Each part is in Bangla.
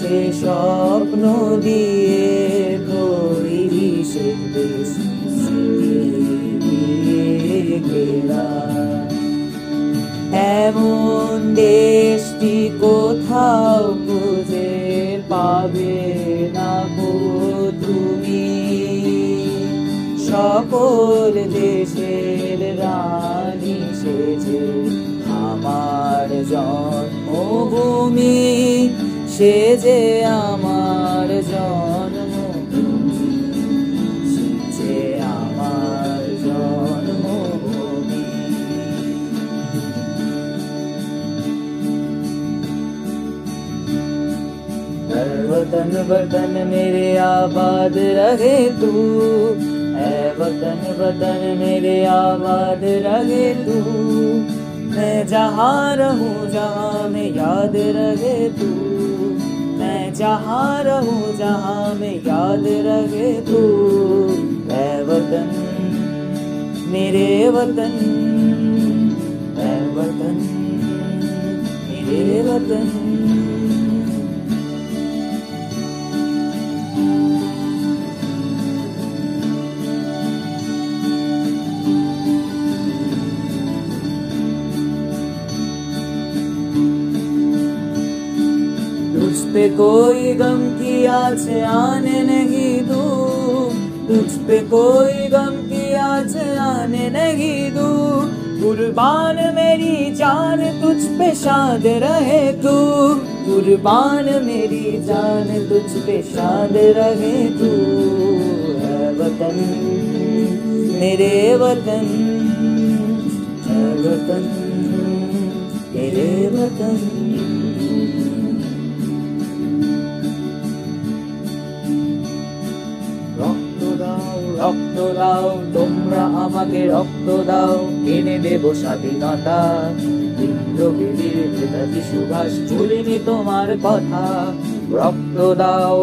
সে স্বপ্ন দিয়ে তৈরি সে দেশ ঘেরা। এমন দেশটি কোথাও খুঁজে পাবে না গো তুমি, সকল দেশের রানী সেজে আমার জন্মভূমি, সে যে আমার জন্মভূমি, সে যে আমার জন্মভূমি। वतन वतन मेरे आबाद रहे तू, ऐ वतन वतन मेरे आबाद रहे तू, मैं जहाँ रहूँ जहाँ में याद रहे तू, मैं जहाँ रहूँ जहाँ में याद रहे तू। ऐ वतन मेरे वतन, ऐ वतन मेरे वतन। तुझ पे कोई गम की आँच आने नहीं दूँ, तुझ पे कोई गम की आँच आने नहीं दूँ, कुर्बान मेरी जान तुझ पे शाद रहे तू, कुर्बान मेरी जान तुझ पे शाद रहे तू। है वतन मेरे वतन, है वतन मेरे वतन। রক্ত দাও তোমরা আমাকে, রক্ত দাও এনে দেব স্বাধীনতা, বিপ্লবীর নেতাজি সুভাষ ভুলিনি তোমার কথা। রক্ত দাও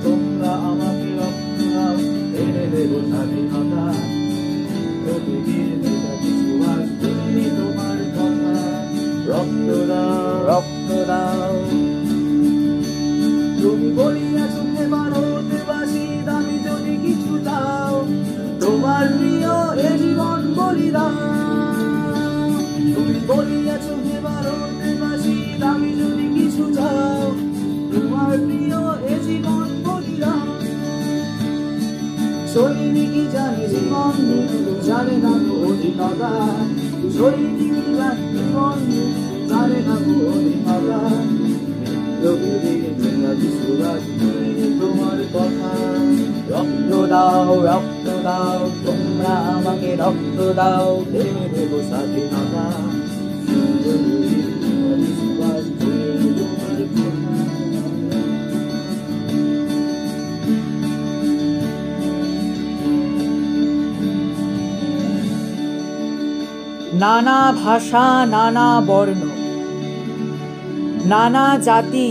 তোমরা আমাকে, রক্ত দাও এনে দেব স্বাধীনতা, বিপ্লবীর নেতাজি সুভাষ ভুলিনি তোমার কথা। রক্ত দাও তুমি বলিয়াছ ভারতবাসী দামি যদি কিছু দাও, তোমার প্রিয় এ জীবন বলিদান। তুমি বলিয়াছ হে ভারতবাসী দামি যদি কিছু চাও, তোমার প্রিয় এ জীবন বলিদান। সৈনিকই জানে জীবন জানে না গো অধীনতা, সৈনিকই জানে জীবন জানে না গো অধীনতা, তোমার কথা। রক্ত দাও তোমরা আমাকে, রক্ত দাও এনে দেব স্বাধীনতা। নানা ভাষা, নানা বর্ণ, নানা জাতি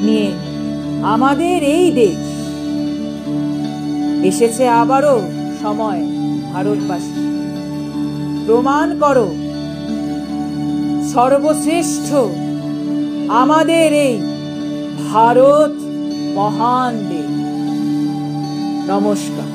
নিয়ে আমাদের এই দেশ এসেছে আবারও সময়। ভারতবাসী প্রমাণ করো সর্বশ্রেষ্ঠ আমাদের এই ভারত মহান দেশ। নমস্কার।